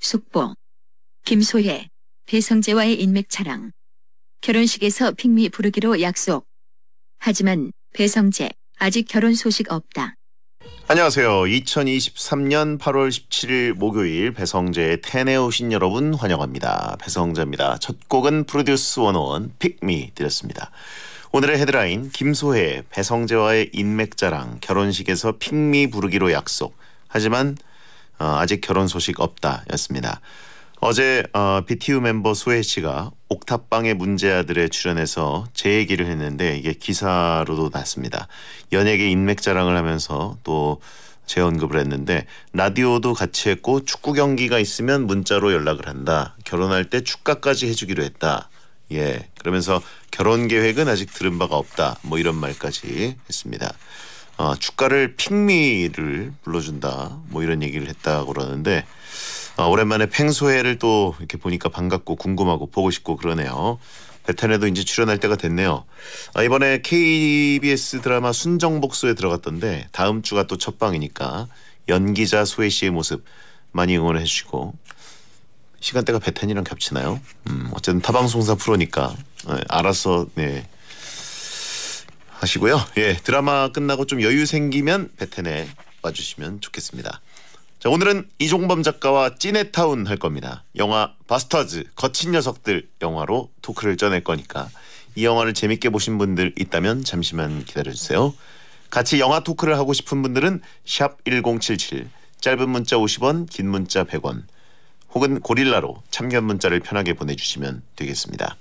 속보. 김소혜, 배성재와의 인맥 자랑. 결혼식에서 핑미 부르기로 약속. 하지만 배성재 아직 결혼 소식 없다. 안녕하세요. 2023년 8월 17일 목요일 배성재의 텐에 오신 여러분 환영합니다. 배성재입니다. 첫 곡은 프로듀스 101 픽미 드렸습니다. 오늘의 헤드라인 김소혜, 배성재와의 인맥 자랑, 결혼식에서 픽미 부르기로 약속. 하지만 아직 결혼 소식 없다 였습니다. 어제 BTU 멤버 소혜 씨가 옥탑방의 문제아들에 출연해서 제 얘기를 했는데 이게 기사로도 났습니다. 연예계 인맥 자랑을 하면서 또 재언급을 했는데 라디오도 같이 했고 축구 경기가 있으면 문자로 연락을 한다. 결혼할 때 축가까지 해주기로 했다. 예, 그러면서 결혼 계획은 아직 들은 바가 없다. 뭐 이런 말까지 했습니다. 축가를 핑미를 불러준다. 뭐 이런 얘기를 했다고 그러는데 오랜만에 팽소혜를 또 이렇게 보니까 반갑고 궁금하고 보고 싶고 그러네요. 베텐에도 이제 출연할 때가 됐네요. 이번에 KBS 드라마 순정복수에 들어갔던데 다음 주가 또 첫 방이니까 연기자 소혜 씨의 모습 많이 응원해 주시고 시간대가 베텐이랑 겹치나요? 어쨌든 타방송사 프로니까 알아서 네 하시고요. 예, 드라마 끝나고 좀 여유 생기면 베텐에 와주시면 좋겠습니다. 자, 오늘은 이종범 작가와 찐해타운 할 겁니다. 영화 바스터즈 거친 녀석들 영화로 토크를 쪄낼 거니까 이 영화를 재밌게 보신 분들 있다면 잠시만 기다려주세요. 같이 영화 토크를 하고 싶은 분들은 샵 1077 짧은 문자 50원 긴 문자 100원 혹은 고릴라로 참견 문자를 편하게 보내주시면 되겠습니다.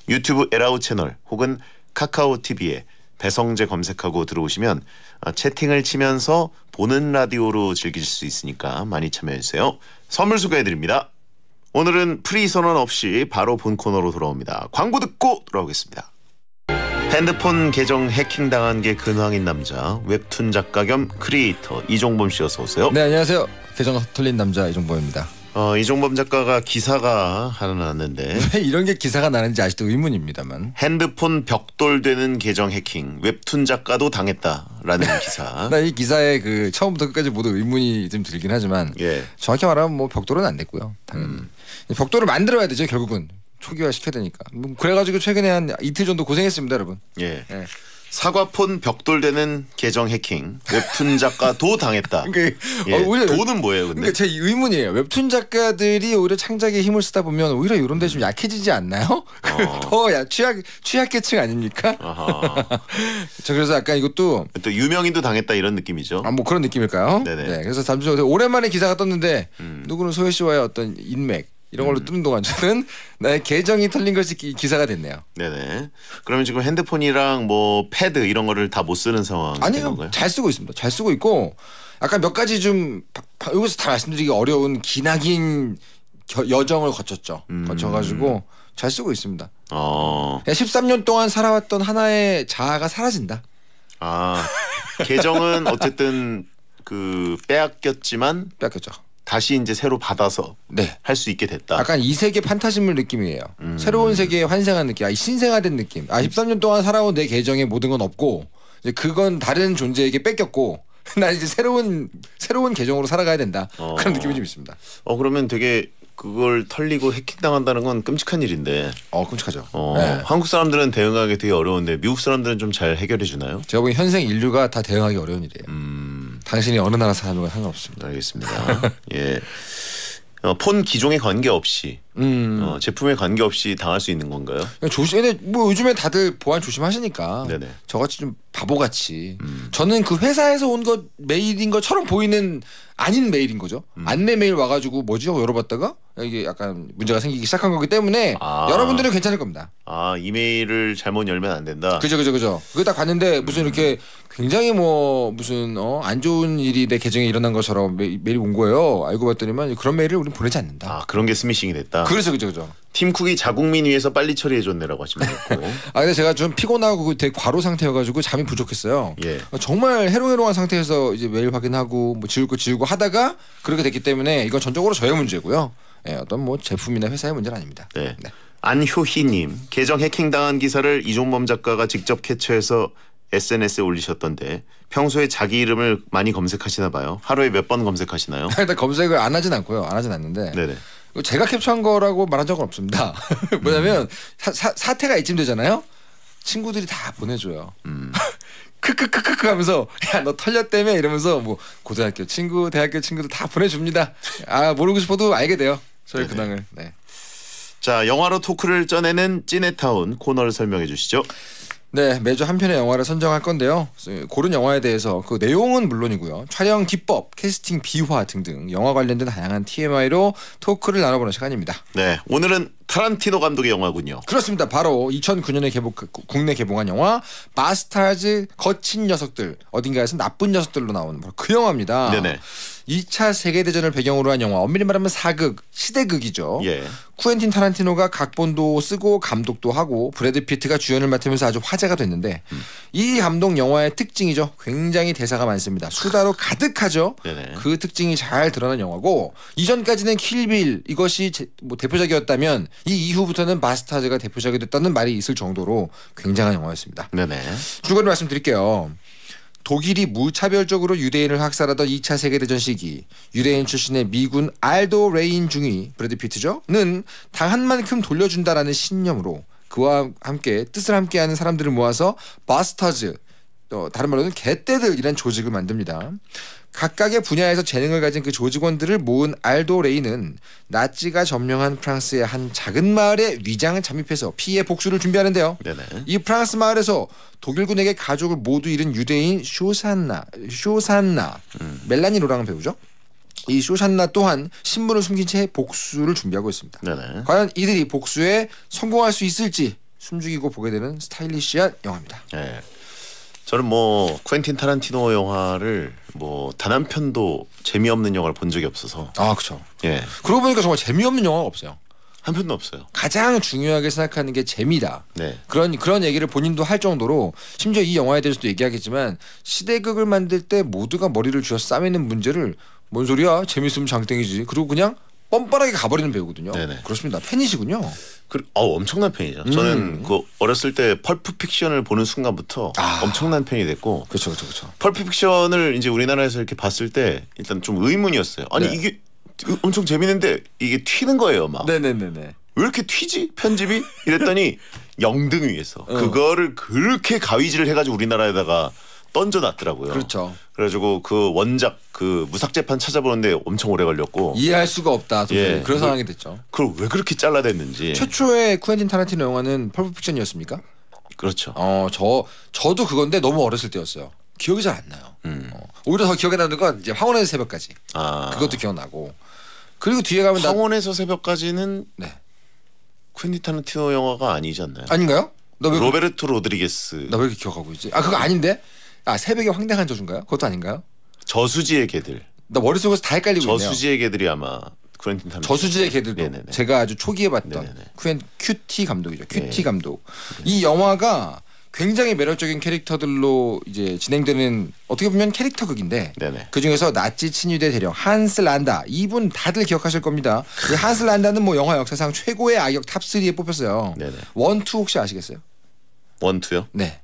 유튜브 에라우 채널 혹은 카카오 TV에 배성재 검색하고 들어오시면 채팅을 치면서 보는 라디오로 즐기실 수 있으니까 많이 참여해주세요. 선물 소개해드립니다. 오늘은 프리 선언 없이 바로 본 코너로 돌아옵니다. 광고 듣고 돌아오겠습니다. 핸드폰 계정 해킹당한 게 근황인 남자 웹툰 작가 겸 크리에이터 이종범 씨 어서 오세요. 네, 안녕하세요. 계정 털린 남자 이종범입니다. 이종범 작가가 기사가 하나 났는데 왜 이런 게 기사가 나는지 아직도 의문입니다만 핸드폰 벽돌되는 계정 해킹 웹툰 작가도 당했다라는 기사. 나 이 기사에 그 처음부터 끝까지 모두 의문이 좀 들긴 하지만 예. 정확히 말하면 뭐 벽돌은 안 됐고요. 당연히 벽돌을 만들어야 되죠. 결국은 초기화 시켜야 되니까. 그래가지고 최근에 한 이틀 정도 고생했습니다, 여러분. 예. 사과폰 벽돌되는 계정 해킹 웹툰 작가도 당했다. 그러니까 예. 도는 뭐예요, 근데? 그러니까 제 의문이에요. 웹툰 작가들이 오히려 창작에 힘을 쓰다 보면 오히려 이런 데 좀 약해지지 않나요? 더 취약계층 아닙니까? 저 그래서 약간 이것도 또 유명인도 당했다 이런 느낌이죠. 뭐 그런 느낌일까요? 네네. 네. 그래서 잠시 오랜만에 기사가 떴는데 누구는 소혜 씨와의 어떤 인맥 이런 걸로 뜨는 동안 저는 나의 계정이 털린 것이 기사가 됐네요. 네네. 그러면 지금 핸드폰이랑 뭐 패드 이런 거를 다 못 쓰는 상황인 건가요? 아니요. 잘 쓰고 있습니다. 잘 쓰고 있고 약간 몇 가지 좀 여기서 다 말씀드리기 어려운 기나긴 여정을 거쳤죠. 거쳐가지고 잘 쓰고 있습니다. 13년 동안 살아왔던 하나의 자아가 사라진다. 계정은 어쨌든 그 빼앗겼지만 다시 이제 새로 받아서 할 수 있게 됐다. 약간 이세계 판타지물 느낌이에요. 새로운 세계에 환생한 느낌, 신생아된 느낌. 13년 동안 살아온 내 계정에 모든 건 없고 이제 그건 다른 존재에게 뺏겼고 나 이제 새로운 계정으로 살아가야 된다. 그런 느낌이 좀 있습니다. 그러면 되게 그걸 털리고 해킹당한다는 건 끔찍한 일인데. 끔찍하죠. 네. 한국 사람들은 대응하기 되게 어려운데 미국 사람들은 좀 잘 해결해 주나요? 제가 보기엔 현생 인류가 다 대응하기 어려운 일이에요. 당신이 어느 나라 사람이건 상관없습니다. 알겠습니다. 예. 폰 기종에 관계없이 제품에 관계없이 당할 수 있는 건가요? 근데 뭐 요즘에 다들 보안 조심하시니까 네네. 저같이 좀 바보같이 저는 그 회사에서 온 거 메일인 것처럼 보이는 아닌 메일인 거죠. 안내 메일 와가지고 뭐지 하고 열어봤다가 이게 약간 문제가 생기기 시작한 거기 때문에 여러분들은 괜찮을 겁니다. 이메일을 잘못 열면 안 된다. 그죠. 그거 딱 봤는데 무슨 이렇게 굉장히 뭐 무슨 안 좋은 일이 내 계정에 일어난 것처럼 메일이 온 거예요. 알고 봤더니만 그런 메일을 우리는 보내지 않는다. 그런 게 스미싱이 됐다. 그렇죠. 팀쿡이 자국민 위해서 빨리 처리해줬네라고 하시면 됐고. 근데 제가 좀 피곤하고 되게 과로 상태여가지고 잠이 부족했어요. 예. 정말 해롱해롱한 상태에서 이제 메일 확인하고 뭐 지우고 하다가 그렇게 됐기 때문에 이건 전적으로 저의 문제고요. 어떤 뭐 제품이나 회사의 문제는 아닙니다. 네. 안효희님 계정 해킹당한 기사를 이종범 작가가 직접 캡처해서 SNS에 올리셨던데 평소에 자기 이름을 많이 검색하시나 봐요. 하루에 몇 번 검색하시나요? 일단 검색을 안 하진 않고요. 안 하진 않는데 네네. 제가 캡처한 거라고 말한 적은 없습니다. 뭐냐면 사태가 이쯤 되잖아요. 친구들이 다 보내줘요. 크크크크크 하면서 야 너 털렸다며 이러면서 뭐 고등학교 친구, 대학교 친구들 다 보내줍니다. 아 모르고 싶어도 알게 돼요. 저희 근황을. 네. 자, 영화로 토크를 쪄내는 찐해타운 코너를 설명해 주시죠. 네, 매주 한 편의 영화를 선정할 건데요. 고른 영화에 대해서 그 내용은 물론이고요. 촬영 기법, 캐스팅 비화 등등 영화 관련된 다양한 TMI로 토크를 나눠보는 시간입니다. 네, 오늘은 타란티노 감독의 영화군요. 그렇습니다. 바로 2009년에 국내 개봉한 영화 바스타즈 거친 녀석들, 어딘가에서 나쁜 녀석들로 나오는 바로 그 영화입니다. 네네. 2차 세계대전을 배경으로 한 영화, 엄밀히 말하면 사극, 시대극이죠. 예. 쿠엔틴 타란티노가 각본도 쓰고 감독도 하고 브래드 피트가 주연을 맡으면서 아주 화제가 됐는데 이 감독 영화의 특징이죠. 굉장히 대사가 많습니다. 수다로 가득하죠. 네네. 그 특징이 잘 드러난 영화고 이전까지는 킬빌 이것이 뭐 대표작이었다면 이 이후부터는 바스타즈가 대표작이 됐다는 말이 있을 정도로 굉장한 영화였습니다. 네네. 줄거리 말씀드릴게요. 독일이 무차별적으로 유대인을 학살하던 2차 세계대전 시기 유대인 출신의 미군 알도 레인 중위 브래드 피트죠?는 당한 만큼 돌려준다라는 신념으로 그와 함께 뜻을 함께하는 사람들을 모아서 바스타즈 다른 말로는 개떼들이란 조직을 만듭니다. 각각의 분야에서 재능을 가진 그 조직원들을 모은 알도 레인은 나치가 점령한 프랑스의 한 작은 마을에 위장을 잠입해서 피해 복수를 준비하는데요. 네네. 이 프랑스 마을에서 독일군에게 가족을 모두 잃은 유대인 쇼산나 멜라니 로랑을 배우죠. 이 쇼산나 또한 신분을 숨긴 채 복수를 준비하고 있습니다. 네네. 과연 이들이 복수에 성공할 수 있을지 숨죽이고 보게 되는 스타일리시한 영화입니다. 네. 저는 뭐 쿠엔틴 타란티노 영화를 뭐 단 한 편도 재미없는 영화를 본 적이 없어서. 아 그렇죠. 예. 그러고 보니까 정말 재미없는 영화가 없어요. 한 편도 없어요. 가장 중요하게 생각하는 게 재미다. 네. 그런 얘기를 본인도 할 정도로 심지어 이 영화에 대해서도 얘기하겠지만 시대극을 만들 때 모두가 머리를 쥐어 싸매는 문제를 뭔 소리야 재밌으면 장땡이지. 그리고 그냥 뻔뻔하게 가버리는 배우거든요. 네네. 그렇습니다. 팬이시군요. 엄청난 팬이죠. 저는 그 어렸을 때 펄프 픽션을 보는 순간부터 엄청난 팬이 됐고. 그렇죠. 펄프 픽션을 이제 우리나라에서 이렇게 봤을 때 일단 좀 의문이었어요. 아니 네. 이게 엄청 재밌는데 이게 튀는 거예요, 막. 네네네네. 왜 이렇게 튀지? 편집이? 이랬더니 영등위에서 그거를 그렇게 가위질을 해가지고 우리나라에다가 던져놨더라고요. 그렇죠. 그래가지고 그 원작 그 무삭제판 찾아보는데 엄청 오래 걸렸고 이해할 수가 없다. 예. 그런 상황이 됐죠. 그걸 왜 그렇게 잘라냈는지. 최초의 쿠엔틴 타란티노 영화는 펄프 픽션이었습니까? 그렇죠. 저도 그건데 너무 어렸을 때였어요. 기억이 잘 안 나요. 오히려 더 기억에 남는 건 이제 황혼에서 새벽까지. 그것도 기억나고. 그리고 뒤에 가면 황혼에서 새벽까지는 네. 쿠엔틴 타란티노 영화가 아니지 않나요? 아닌가요? 로베르토 로드리게스. 나 왜 이렇게 기억하고 있지? 그거 아닌데? 새벽의 황당한 저주인가요? 그것도 아닌가요? 저수지의 개들. 나 머릿속에서 다 헷갈리고 있네요. 저수지의 개들이 아마 쿠엔틴 타란티노. 저수지의 개들도 네네네. 제가 아주 초기에 봤던 큐티 감독이죠. 큐티 감독. 이 영화가 굉장히 매력적인 캐릭터들로 이제 진행되는 어떻게 보면 캐릭터극인데 네네. 그 중에서 나치 친위대 대령 한스 란다 이분 다들 기억하실 겁니다. 이 한스 란다는 뭐 영화 역사상 최고의 악역 탑3에 뽑혔어요. 네네. 1, 2 혹시 아시겠어요? 1, 2요? 네.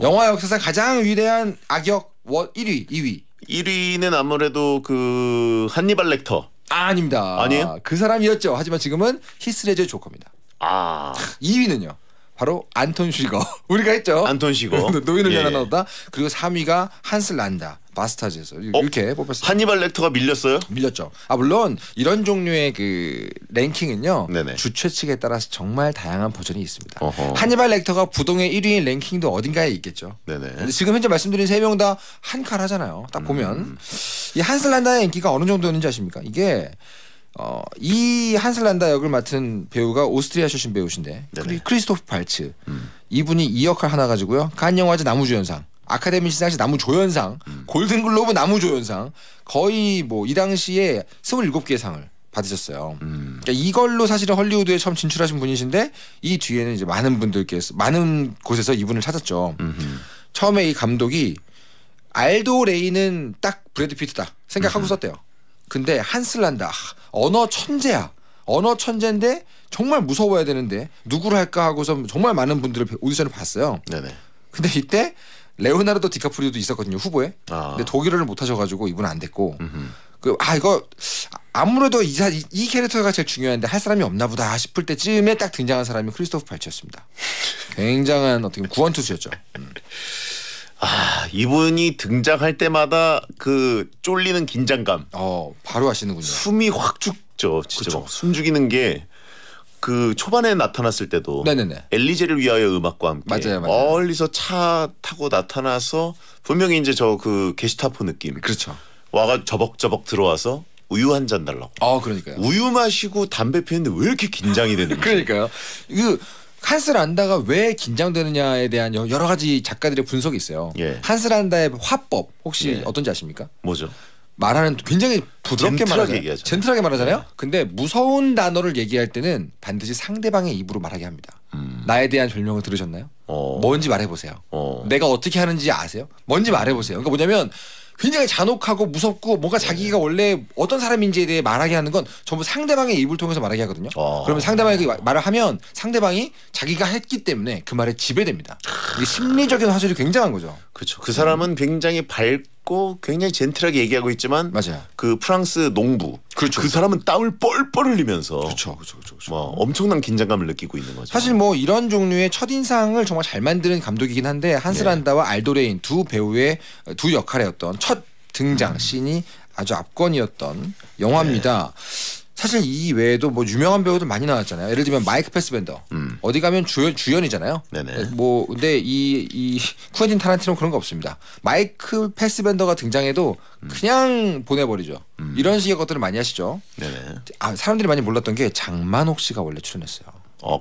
영화 역사상 가장 위대한 악역 1위, 2위. 1위는 아무래도 그 한니발 렉터. 아닙니다. 아니에요? 그 사람이었죠. 하지만 지금은 히스레저 조커입니다. 2위는요. 바로 안톤 쉬거. 우리가 했죠. 안톤 쉬거. 노인을 위한 하나다. 그리고 3위가 한스 란다. 바스타즈에서 이렇게 뽑혔어요. 한니발 렉터가 밀렸어요? 밀렸죠. 물론 이런 종류의 그 랭킹은요. 네네. 주 최측에 따라서 정말 다양한 버전이 있습니다. 어허. 한니발 렉터가 부동의 1위인 랭킹도 어딘가에 있겠죠. 네네. 근데 지금 현재 말씀드린 3명 다 한 칼 하잖아요. 딱 보면 이 한스 란다의 인기가 어느 정도였는지 아십니까? 이게 이 한스 란다 역을 맡은 배우가 오스트리아 출신 배우신데 크리스토프 발츠 이분이 이 역할 하나 가지고요. 칸 영화제 나무조연상, 아카데미 시상식 나무조연상, 골든글로브 나무조연상 거의 뭐 이 당시에 27개의 상을 받으셨어요. 그러니까 이걸로 사실은 헐리우드에 처음 진출하신 분이신데 이 뒤에는 이제 많은 분들께서 많은 곳에서 이분을 찾았죠. 처음에 이 감독이 알도 레이는 딱 브래드 피트다 생각하고 썼대요. 근데 한스 란다 언어 천재야. 언어 천재인데 정말 무서워야 되는데 누구를 할까 하고서 정말 많은 분들을 오디션을 봤어요. 네네. 근데 이때 레오나르도 디카프리오도 있었거든요 후보에. 근데 독일어를 못 하셔가지고 이분은 안 됐고. 이거 아무래도 이 캐릭터가 제일 중요한데 할 사람이 없나 보다 싶을 때쯤에 딱 등장한 사람이 크리스토프 발치였습니다. 굉장한 어떻게 보면 구원투수였죠. 이분이 등장할 때마다 그 쫄리는 긴장감. 바로 하시는군요. 숨이 확 죽죠. 진짜 그쵸. 숨 죽이는 게 그 초반에 나타났을 때도 네네네. 엘리제를 위하여 음악과 함께 맞아요. 멀리서 차 타고 나타나서 분명히 이제 저 그 게시타포 느낌. 그렇죠. 와가 저벅저벅 들어와서 우유 한 잔 달라고. 그러니까요. 우유 마시고 담배 피우는데 왜 이렇게 긴장이 되는지. 그러니까요. 한스 란다가 왜 긴장되느냐에 대한 여러 가지 작가들의 분석이 있어요. 예. 한스 란다의 화법 혹시 예. 어떤지 아십니까? 뭐죠? 말하는 굉장히 부드럽게 젠틀하게 말하잖아요. 얘기하죠. 젠틀하게 말하잖아요. 네. 근데 무서운 단어를 얘기할 때는 반드시 상대방의 입으로 말하게 합니다. 나에 대한 별명을 들으셨나요? 뭔지 말해보세요. 내가 어떻게 하는지 아세요? 뭔지 말해보세요. 그러니까 뭐냐면 굉장히 잔혹하고 무섭고 뭔가 자기가 원래 어떤 사람인지에 대해 말하게 하는 건 전부 상대방의 입을 통해서 말하게 하거든요. 그러면 상대방에게 말을 하면 상대방이 자기가 했기 때문에 그 말에 지배됩니다. 이게 심리적인 화술이 굉장한 거죠. 그렇죠. 그 사람은 굉장히 밝고 굉장히 젠틀하게 얘기하고 있지만 맞아요. 그 프랑스 농부 그렇죠. 그 사람은 땀을 뻘뻘 흘리면서 그렇죠. 엄청난 긴장감을 느끼고 있는 거죠. 사실 이런 종류의 첫인상을 정말 잘 만드는 감독이긴 한데 한스 란다와 알도 레인 두 배우의 두 역할에 어떤 첫 등장 씬이 아주 압권이었던 영화입니다. 사실 이 외에도 유명한 배우들 많이 나왔잖아요. 예를 들면 마이크 패스벤더 어디 가면 주연이잖아요. 네네. 근데 이 쿠엔틴 타란티노는 그런 거 없습니다. 마이크 패스벤더가 등장해도 그냥 보내버리죠. 이런 식의 것들을 많이 하시죠. 네네. 사람들이 많이 몰랐던 게 장만옥 씨가 원래 출연했어요.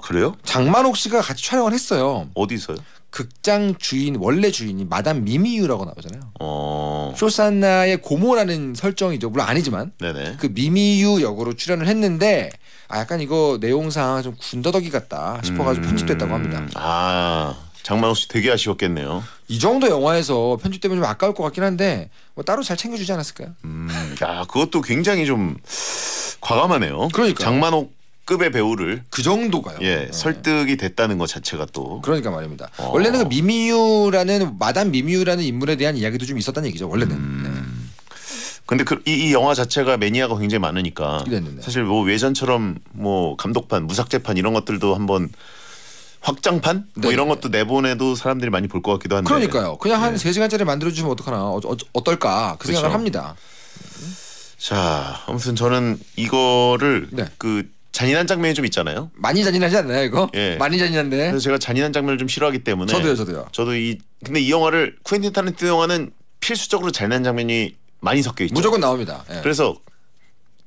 그래요? 장만옥 씨가 같이 촬영을 했어요. 어디서요? 극장 원래 주인이 마담 미미유라고 나오잖아요. 쇼산나의 고모라는 설정이죠. 물론 아니지만 네네. 그 미미유 역으로 출연을 했는데 약간 이거 내용상 좀 군더더기 같다 싶어가지고 편집됐다고 합니다. 장만옥 씨 되게 아쉬웠겠네요. 이 정도 영화에서 편집되면 좀 아까울 것 같긴 한데 따로 잘 챙겨주지 않았을까요? 그것도 굉장히 좀 과감하네요. 그러니까요. 장만옥 급의 배우를 그 정도가요. 설득이 됐다는 것 자체가 또 그러니까 말입니다. 원래는 그 마담 미미유라는 인물에 대한 이야기도 좀 있었다는 얘기죠. 원래는. 근데 이 영화 자체가 매니아가 굉장히 많으니까 네네네. 사실 외전처럼 감독판, 무삭제판 이런 것들도 한번 확장판 이런 것도 내보내도 사람들이 많이 볼 것 같기도 한데. 그러니까요. 그냥 한 3시간짜리 만들어주시면 어떡하나 어떨까 그 생각을 합니다. 자, 아무튼 저는 이거를 잔인한 장면이 좀 있잖아요. 많이 잔인하지 않나요 이거? 많이 잔인한데. 그래서 제가 잔인한 장면을 좀 싫어하기 때문에. 저도요. 근데 이 영화를 쿠엔틴 타란티노 영화는 필수적으로 잔인한 장면이 많이 섞여 있죠. 무조건 나옵니다. 그래서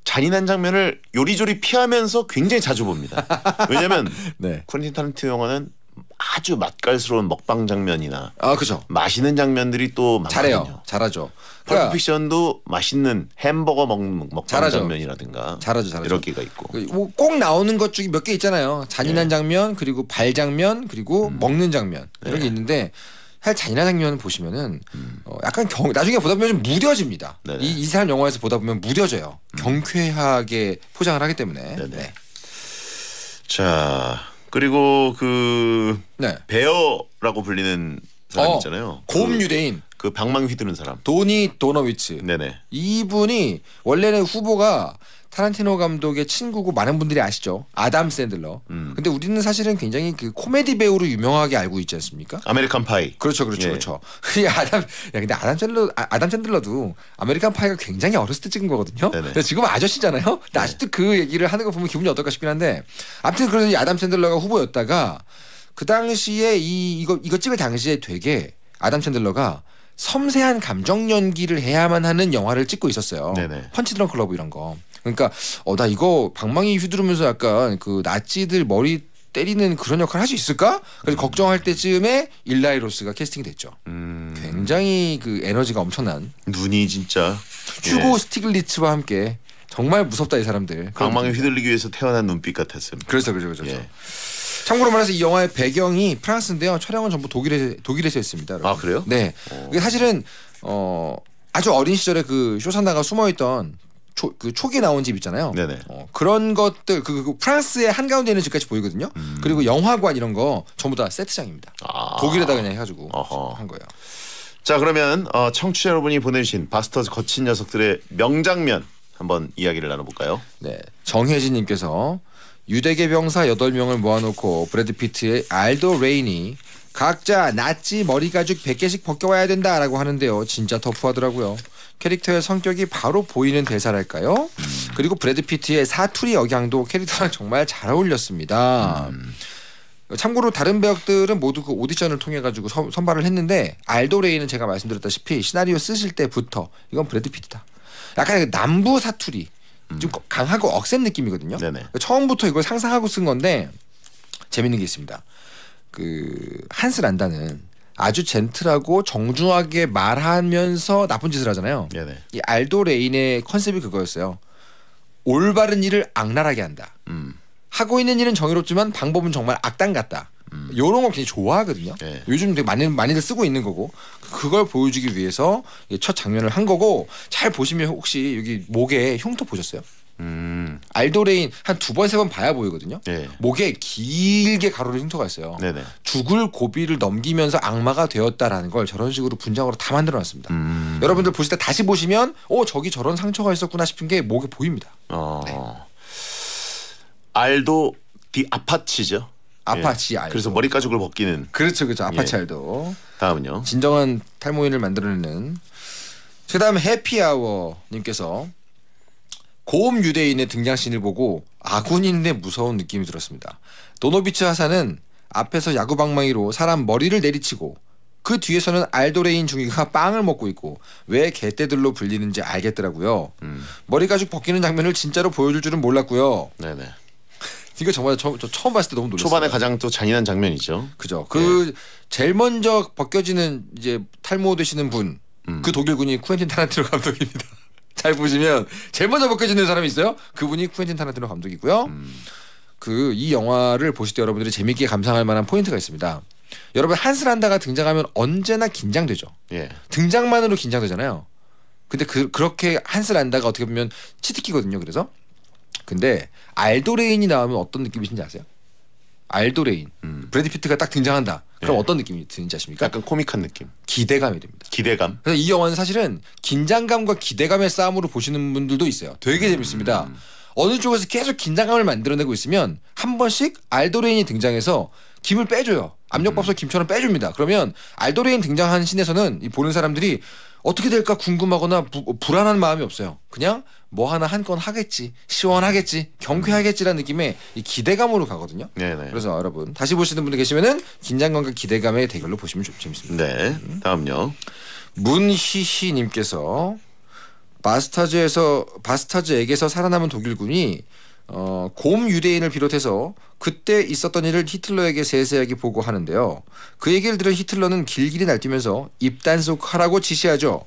잔인한 장면을 요리조리 피하면서 굉장히 자주 봅니다. 왜냐하면 쿠엔틴 타란티노 영화는 아주 맛깔스러운 먹방 장면이나 그죠. 맛있는 장면들이 또 많거든요. 잘하죠. 펄프 픽션도 맛있는 햄버거 먹방 잘하죠. 장면이라든가 잘하죠. 이런 개가 있고 꼭 나오는 것 중에 몇 개 있잖아요. 잔인한 장면 그리고 발 장면 그리고 먹는 장면 이런 게 있는데 사실 잔인한 장면 보시면은 약간 나중에 보다 보면 좀 무뎌집니다. 이 사람 영화에서 보다 보면 무뎌져요. 경쾌하게 포장을 하기 때문에. 자 그리고 베어라고 불리는 사람 있잖아요. 고음 유대인. 그 방망이 휘두른 사람. 도니 도너위츠. 네네. 이분이 원래는 후보가 타란티노 감독의 친구고 많은 분들이 아시죠. 아담 샌들러. 근데 우리는 사실은 굉장히 그 코미디 배우로 유명하게 알고 있지 않습니까? 아메리칸 파이. 그렇죠. 근데 아담 샌들러도 아메리칸 파이가 굉장히 어렸을 때 찍은 거거든요. 근데 지금 아저씨잖아요. 근데 아직도 그 얘기를 하는 거 보면 기분이 어떨까 싶긴 한데, 아무튼 그래서 이 아담 샌들러가 후보였다가 그 당시에 이거 찍을 당시에 되게 아담 샌들러가 섬세한 감정 연기를 해야만 하는 영화를 찍고 있었어요. 펀치 드렁크 러브 이런 거. 그러니까 나 이거 방망이 휘두르면서 약간 그 나치들 머리 때리는 그런 역할을 할 수 있을까? 그래서 걱정할 때쯤에 일라이 로스가 캐스팅이 됐죠. 굉장히 그 에너지가 엄청난 눈이 진짜 휴고 스티글리츠와 함께 정말 무섭다 이 사람들. 방망이 휘둘리기 위해서 태어난 눈빛 같았습니다. 그렇죠. 참고로 말해서 이 영화의 배경이 프랑스인데요. 촬영은 전부 독일에서 했습니다. 여러분. 그래요? 네. 이게 사실은 아주 어린 시절에 그 쇼산나가 숨어있던 그 초기에 나온 집 있잖아요. 그런 것들 그 프랑스의 한가운데 있는 집까지 보이거든요. 그리고 영화관 이런 거 전부 다 세트장입니다. 독일에다 그냥 해가지고 한 거예요. 자, 그러면 청취자 여러분이 보내주신 바스터즈 거친 녀석들의 명장면 한번 이야기를 나눠볼까요? 네, 정혜진님께서 유대계 병사 8명을 모아놓고 브래드 피트의 알도 레인이 각자 나치 머리 가죽 100개씩 벗겨와야 된다라고 하는데요. 진짜 터프하더라고요. 캐릭터의 성격이 바로 보이는 대사랄까요? 그리고 브래드 피트의 사투리 억양도 캐릭터랑 정말 잘 어울렸습니다. 참고로 다른 배역들은 모두 그 오디션을 통해 가지고 선발을 했는데 알도 레이는 제가 말씀드렸다시피 시나리오 쓰실 때부터 이건 브래드 피트다. 약간 남부 사투리 좀 강하고 억센 느낌이거든요. 처음부터 이걸 상상하고 쓴 건데 재밌는 게 있습니다. 그 한스 란다는 아주 젠틀하고 정중하게 말하면서 나쁜 짓을 하잖아요. 이 알도 레인의 컨셉이 그거였어요. 올바른 일을 악랄하게 한다. 하고 있는 일은 정의롭지만 방법은 정말 악당 같다. 이런 걸 굉장히 좋아하거든요. 요즘 되게 많이들 쓰고 있는 거고 그걸 보여주기 위해서 첫 장면을 한 거고 잘 보시면 혹시 여기 목에 흉터 보셨어요? 알도 레인 한 2번 3번 봐야 보이거든요. 목에 길게 가로로 흉터가 있어요. 죽을 고비를 넘기면서 악마가 되었다라는 걸 저런 식으로 분장으로 다 만들어놨습니다. 여러분들 보실 때 다시 보시면 저기 저런 상처가 있었구나 싶은 게 목에 보입니다. 알도 디 아파치죠. 아파치 알도. 그래서 머리 가죽을 벗기는. 그렇죠. 아파치 알도. 다음은요. 진정한 탈모인을 만들어내는. 그다음 해피아워님께서 고음 유대인의 등장씬을 보고 아군인데 무서운 느낌이 들었습니다. 도노비츠 하사는 앞에서 야구방망이로 사람 머리를 내리치고 그 뒤에서는 알도레인 중위가 빵을 먹고 있고 왜 개떼들로 불리는지 알겠더라고요. 머리 가죽 벗기는 장면을 진짜로 보여줄 줄은 몰랐고요. 이거 정말 저 처음 봤을 때 너무 놀랐어요. 초반에 가장 또 잔인한 장면이죠. 그죠. 제일 먼저 벗겨지는 이제 탈모되시는 분, 그 독일군이 쿠엔틴 타란티노 감독입니다. 잘 보시면 제일 먼저 벗겨지는 사람이 있어요. 그분이 쿠엔틴 타란티노 감독이고요. 이 영화를 보실 때 여러분들이 재밌게 감상할 만한 포인트가 있습니다. 여러분 한스 란다가 등장하면 언제나 긴장되죠. 등장만으로 긴장되잖아요. 근데 그렇게 한스 란다가 어떻게 보면 치트키거든요. 그래서 근데 알도 레인이 나오면 어떤 느낌이신지 아세요? 알도 레인, 브래드 피트가 딱 등장한다. 그럼 어떤 느낌이 드는지 아십니까? 약간 코믹한 느낌. 기대감이 됩니다. 기대감. 그래서 이 영화는 사실은 긴장감과 기대감의 싸움으로 보시는 분들도 있어요. 되게 재밌습니다. 어느 쪽에서 계속 긴장감을 만들어내고 있으면 한 번씩 알도 레인이 등장해서 김을 빼줘요. 압력밥솥 김처럼 빼줍니다. 그러면 알도 레인 등장한 씬에서는 이 보는 사람들이 어떻게 될까 궁금하거나 불안한 마음이 없어요. 그냥 뭐 하나 한 건 하겠지, 시원하겠지, 경쾌하겠지라는 느낌의 이 기대감으로 가거든요. 그래서 여러분 다시 보시는 분들 계시면은 긴장감과 기대감의 대결로 보시면 좀 재밌습니다. 다음요. 문희희님께서 바스타즈에게서 살아남은 독일군이 곰 유대인을 비롯해서 그때 있었던 일을 히틀러에게 세세하게 보고하는데요. 그 얘기를 들은 히틀러는 길길이 날뛰면서 입단속하라고 지시하죠.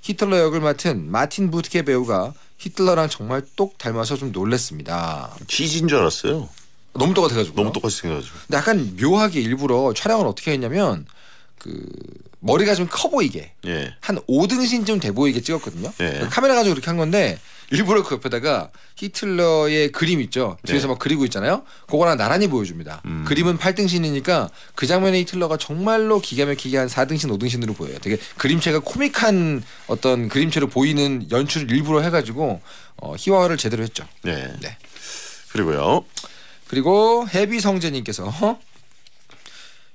히틀러 역을 맡은 마틴 부트케 배우가 히틀러랑 정말 똑 닮아서 좀 놀랐습니다. CG인 줄 알았어요. 너무 똑같아가지고. 너무 똑같이 생겨가지고. 근데 약간 묘하게 일부러 촬영을 어떻게 했냐면 머리가 좀 커 보이게 한 5등신쯤 돼 보이게 찍었거든요. 카메라 가지고 그렇게 한 건데 일부러 그 옆에다가 히틀러의 그림 있죠. 뒤에서 막 그리고 있잖아요. 그거랑 나란히 보여줍니다. 그림은 8등신이니까 그 장면에 히틀러가 정말로 기가 막히게 한 4등신 5등신으로 보여요. 되게 그림체가 코믹한 어떤 그림체로 보이는 연출을 일부러 해가지고 희화화를 제대로 했죠. 그리고 해비성재님께서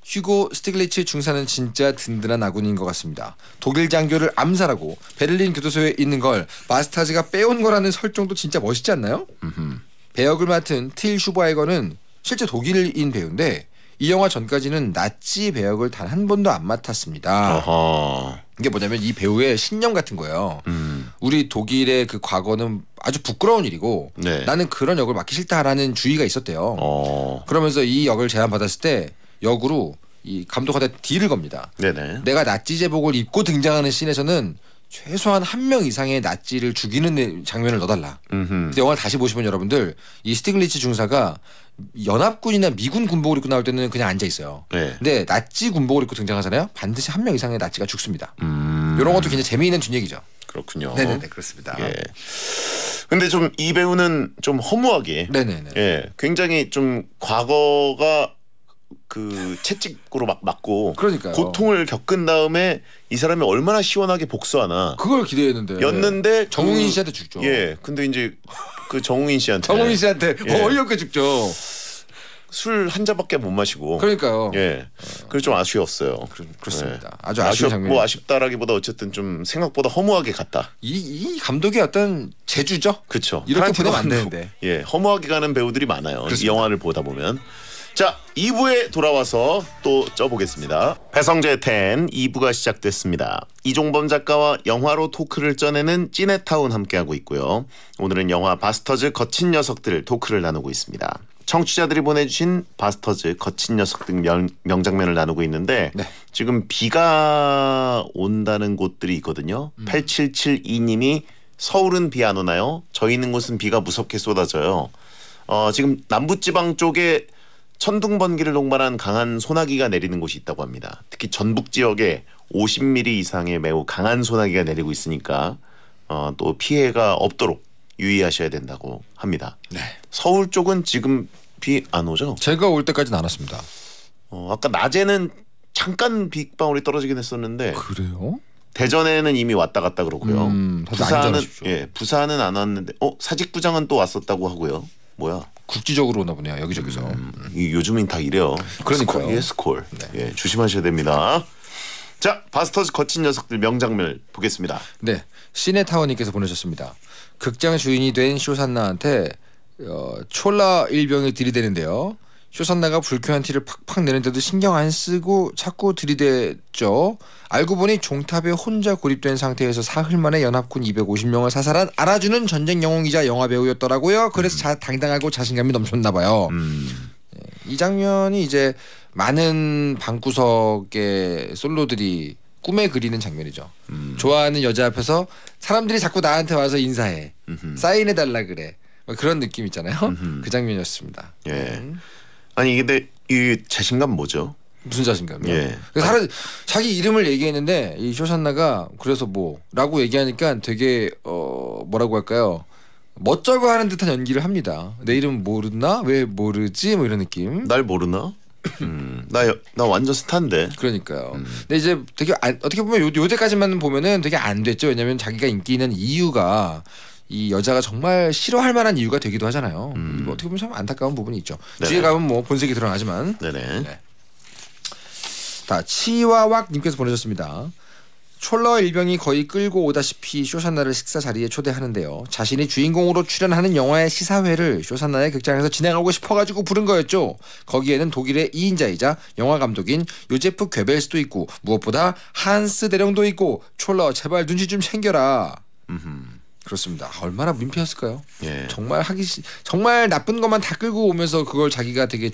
휴고 스티글리츠 중사는 진짜 든든한 아군인 것 같습니다. 독일 장교를 암살하고 베를린 교도소에 있는 걸 바스타즈가 빼온 거라는 설정도 진짜 멋있지 않나요? 배역을 맡은 틸 슈바이거는 실제 독일인 배우인데 이 영화 전까지는 나치 배역을 단 한 번도 안 맡았습니다. 이게 뭐냐면 이 배우의 신념 같은 거예요. 우리 독일의 그 과거는 아주 부끄러운 일이고 나는 그런 역을 맡기 싫다라는 주의가 있었대요. 그러면서 이 역을 제안받았을 때 역으로 이 감독한테 딜을 겁니다. 내가 나치 제복을 입고 등장하는 씬에서는 최소한 1명 이상의 나치를 죽이는 장면을 넣어달라. 근데 영화를 다시 보시면 여러분들 이 스티글리츠 중사가 연합군이나 미군 군복을 입고 나올 때는 그냥 앉아 있어요. 근데 나치 군복을 입고 등장하잖아요. 반드시 1명 이상의 나치가 죽습니다. 이런 것도 굉장히 재미있는 뒷얘기죠. 그렇군요. 네네네 그렇습니다. 근데 좀 이 배우는 좀 허무하게 굉장히 좀 과거가 그 채찍으로 막 맞고 그러니까요. 고통을 겪은 다음에 이 사람이 얼마나 시원하게 복수하나 그걸 기대했는데 였는데 정웅인 씨한테 죽죠. 예. 근데 이제 그 정웅인 씨한테 어이없게 죽죠. 술 한 잔밖에 못 마시고. 그러니까요. 예. 그래서 좀 아쉬웠어요. 그렇습니다. 예. 아주 아쉬운 장면. 뭐 아쉽다라기보다 어쨌든 좀 생각보다 허무하게 갔다. 이 감독의 어떤 재주죠. 그렇죠. 이렇게 보내면 안 되는데. 예, 허무하게 가는 배우들이 많아요. 그렇습니다. 이 영화를 보다 보면. 자, 2부에 돌아와서 또 쪄보겠습니다. 배성재 10 2부가 시작됐습니다. 이종범 작가와 영화로 토크를 쪄내는 찌네타운 함께하고 있고요. 오늘은 영화 바스터즈 거친 녀석들 토크를 나누고 있습니다. 청취자들이 보내주신 바스터즈 거친 녀석 등 명장면을 나누고 있는데 네. 지금 비가 온다는 곳들이 있거든요. 8772님이 서울은 비 안 오나요? 저희 있는 곳은 비가 무섭게 쏟아져요. 지금 남부지방 쪽에 천둥번개를 동반한 강한 소나기가 내리는 곳이 있다고 합니다. 특히 전북 지역에 50mm 이상의 매우 강한 소나기가 내리고 있으니까 또 피해가 없도록 유의하셔야 된다고 합니다. 네. 서울 쪽은 지금 비 안 오죠? 제가 올 때까지는 안 왔습니다. 아까 낮에는 잠깐 빗방울이 떨어지긴 했었는데 그래요? 대전에는 이미 왔다 갔다 그러고요. 부산은 안 왔는데 사직구장은 또 왔었다고 하고요. 뭐야? 국지적으로 오나 보네요. 여기저기서. 요즘은 다 이래요. 그러니까요. 스콜. 네. 예, 조심하셔야 됩니다. 자, 바스터즈 거친 녀석들 명장면을 보겠습니다. 네, 시네타워님께서 보내셨습니다. 극장 주인이 된 쇼산나한테 촐라 일병이 들이대는데요. 쇼산나가 불쾌한 티를 팍팍 내는데도 신경 안 쓰고 자꾸 들이댔죠. 알고 보니 종탑에 혼자 고립된 상태에서 사흘 만에 연합군 250명을 사살한 알아주는 전쟁 영웅이자 영화배우였더라고요. 그래서 당당하고 자신감이 넘쳤나 봐요. 이 장면이 이제 많은 방구석의 솔로들이 꿈에 그리는 장면이죠. 좋아하는 여자 앞에서 사람들이 자꾸 나한테 와서 인사해. 사인해달라 그래. 그런 느낌 있잖아요. 그 장면이었습니다. 예. 아니 근데 이 자신감 뭐죠? 무슨 자신감이요? 예. 자기 이름을 얘기했는데 이 쇼산나가 그래서 뭐라고 얘기하니까 되게 뭐라고 할까요? 멋쩍어 하는 듯한 연기를 합니다. 내 이름 모르나? 왜 모르지? 뭐 이런 느낌. 날 모르나? 나 완전 스타인데. 그러니까요. 근데 이제 되게 어떻게 보면 요 때까지만 보면은 되게 안 됐죠. 왜냐면 자기가 인기 있는 이유가 이 여자가 정말 싫어할 만한 이유가 되기도 하잖아요. 뭐 어떻게 보면 참 안타까운 부분이 있죠. 네네. 뒤에 가면 뭐 본색이 드러나지만. 네네. 네. 자, 치와왁님께서 보내셨습니다. 촐러 일병이 거의 끌고 오다시피 쇼산나를 식사 자리에 초대하는데요. 자신이 주인공으로 출연하는 영화의 시사회를 쇼산나의 극장에서 진행하고 싶어가지고 부른 거였죠. 거기에는 독일의 2인자이자 영화 감독인 요제프 괴벨스도 있고 무엇보다 한스 대령도 있고 촐러 제발 눈치 좀 챙겨라. 그렇습니다. 얼마나 민폐였을까요? 예. 정말 나쁜 것만 다 끌고 오면서 그걸 자기가 되게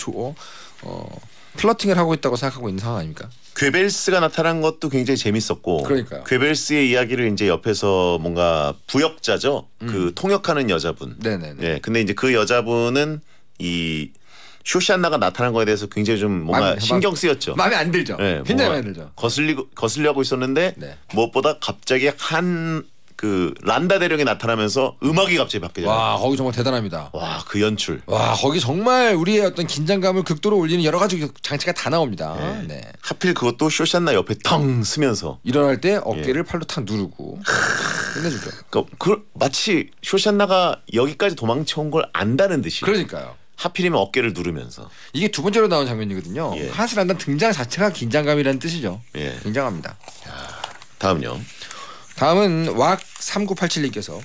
플러팅을 하고 있다고 생각하고 있는 상황 아닙니까? 괴벨스가 나타난 것도 굉장히 재밌었고, 그러니까요. 괴벨스의 이야기를 이제 옆에서 뭔가 부역자죠. 그 통역하는 여자분. 네네네. 예. 근데 이제 그 여자분은 이 쇼시안나가 나타난 거에 대해서 굉장히 좀 뭔가 신경 쓰였죠. 마음에 안 들죠. 예, 굉장히 마음에 안 들죠. 거슬려고 있었는데 네. 무엇보다 갑자기 그 란다 대령이 나타나면서 음악이 갑자기 바뀌잖아요. 와, 거기 정말 대단합니다. 와, 그 연출. 와, 거기 정말 우리의 어떤 긴장감을 극도로 올리는 여러 가지 장치가 다 나옵니다. 네. 네. 하필 그것도 쇼시안나 옆에 텅 쓰면서 일어날 때 어깨를 팔로 탁 누르고 끝내주죠. 그러니까 마치 쇼시안나가 여기까지 도망쳐온 걸 안다는 듯이. 그러니까요. 하필이면 어깨를 누르면서. 이게 두 번째로 나온 장면이거든요. 예. 한스 란다 등장 자체가 긴장감이라는 뜻이죠. 예. 굉장합니다. 다음요. 다음은 왁 3987님께서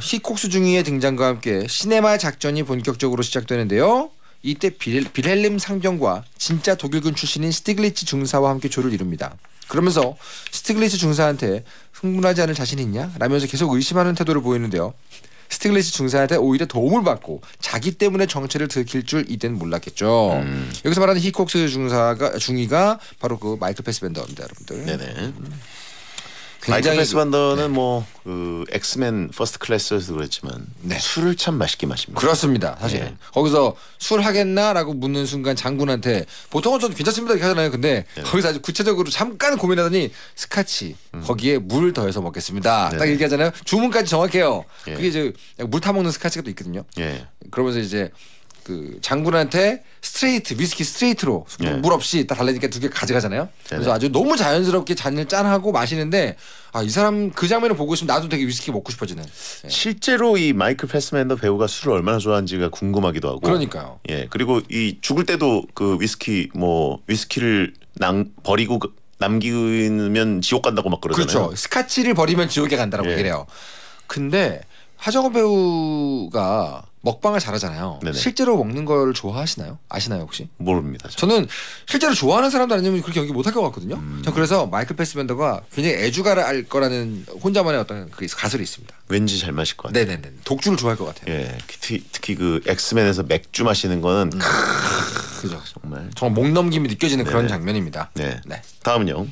히콕스 중위의 등장과 함께 시네마 작전이 본격적으로 시작되는데요. 이때 빌헬름 상병과 진짜 독일군 출신인 스티글리츠 중사와 함께 조를 이룹니다. 그러면서 스티글리츠 중사한테 흥분하지 않을 자신 있냐? 라면서 계속 의심하는 태도를 보이는데요. 스티글리츠 중사한테 오히려 도움을 받고 자기 때문에 정체를 들킬 줄 이땐 몰랐겠죠. 여기서 말하는 히콕스 중위가 바로 그 마이클 패스벤더입니다, 여러분들. 네네. 마이클 패스벤더는 뭐 그 엑스맨 퍼스트 클래스에서 그랬지만 네. 술을 참 맛있게 마십니다. 그렇습니다. 사실 네. 거기서 술 하겠나라고 묻는 순간 장군한테 보통은 좀 괜찮습니다 이렇게 하잖아요. 근데 네. 거기서 아주 구체적으로 잠깐 고민하더니 스카치 거기에 물 더해서 먹겠습니다. 네. 딱 얘기하잖아요. 주문까지 정확해요. 예. 그게 이제 물 타먹는 스카치가 또 있거든요. 예. 그러면서 이제 그 장군한테 위스키 스트레이트로 물 없이 딱 달라니까 2개 가져가잖아요. 그래서 아주 너무 자연스럽게 잔을 짠하고 마시는데 이 사람 그 장면을 보고 있으면 나도 되게 위스키 먹고 싶어지는. 실제로 이 마이클 패스벤더 배우가 술을 얼마나 좋아하는지가 궁금하기도 하고. 그러니까요. 그리고 이 죽을 때도 그 위스키를 버리고 남기면 지옥 간다고 막 그러잖아요. 그렇죠. 스카치를 버리면 지옥에 간다라고 얘기를 해요. 근데 하정우 배우가 먹방을 잘하잖아요. 네네. 실제로 먹는 걸 좋아하시나요? 아시나요 혹시? 모릅니다. 저는 실제로 좋아하는 사람도 아니면 그렇게 연기 못할 것 같거든요. 전 그래서 마이클 패스벤더가 굉장히 애주가를 알 거라는 혼자만의 어떤 그 가설이 있습니다. 왠지 잘 마실 것 같아요. 네네네. 독주를 좋아할 것 같아요. 특히 그 엑스맨에서 맥주 마시는 거는 그죠. 정말 목 넘김이 느껴지는 그런 장면입니다. 네. 다음은요.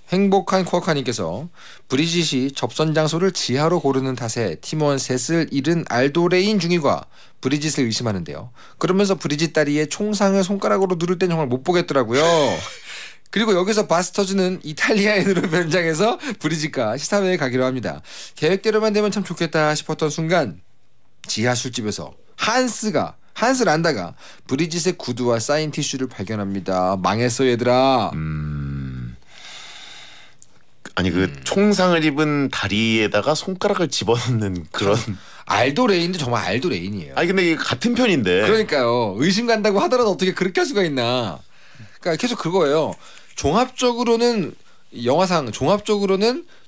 행복한 쿼카님께서 브리짓이 접선 장소를 지하로 고르는 탓에 팀원 셋을 잃은 알도레인 중위가 브리짓을 의심하는데요. 그러면서 브리짓 다리에 총상을 손가락으로 누를 땐 정말 못 보겠더라고요. 그리고 여기서 바스터즈는 이탈리아인으로 변장해서 브리짓과 시사회에 가기로 합니다. 계획대로만 되면 참 좋겠다 싶었던 순간 지하 술집에서 한스 란다가 브리짓의 구두와 사인 티슈를 발견합니다. 망했어 얘들아. 아니 그 총상을 입은 다리에다가 손가락을 집어넣는 그런 알도 레인도 정말 알도 레인이에요. 아니 근데 이게 같은 편인데. 그러니까요. 의심 간다고 하더라도 어떻게 그렇게 할 수가 있나. 그러니까 계속 그거예요. 종합적으로는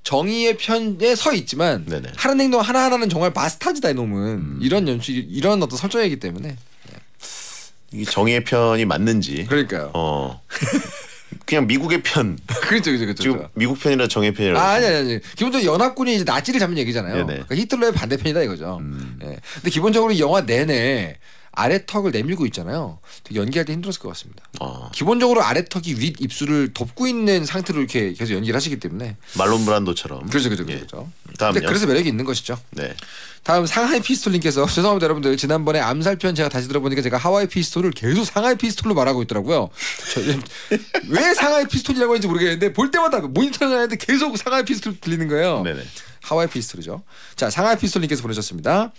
정의의 편에 서 있지만 하는 행동 하나하나는 정말 바스타즈다 이놈은. 이런 어떤 설정이기 때문에. 이게 정의의 편이 맞는지. 그러니까요. 그냥 미국의 편. 그렇죠. 지금 미국 편이라 정의 편이라. 아니. 기본적으로 연합군이 이제 나치를 잡는 얘기잖아요. 그러니까 히틀러의 반대편이다 이거죠. 근데 기본적으로 이 영화 내내 아래 턱을 내밀고 있잖아요. 되게 연기할 때 힘들었을 것 같습니다. 기본적으로 아래 턱이 윗 입술을 덮고 있는 상태로 이렇게 계속 연기를 하시기 때문에. 말론 브란도처럼. 그렇죠. 근데 그래서 매력이 있는 것이죠. 다음 상하이 피스톨님께서 죄송합니다 여러분들 지난번에 암살편 제가 다시 들어보니까 제가 하와이 피스톨을 계속 상하이 피스톨로 말하고 있더라고요. 왜 상하이 피스톨이라고 하는지 모르겠는데 볼 때마다 모니터를 하는데 계속 상하이 피스톨 들리는 거예요. 하와이 피스톨이죠. 자 상하이 피스톨님께서 보내셨습니다.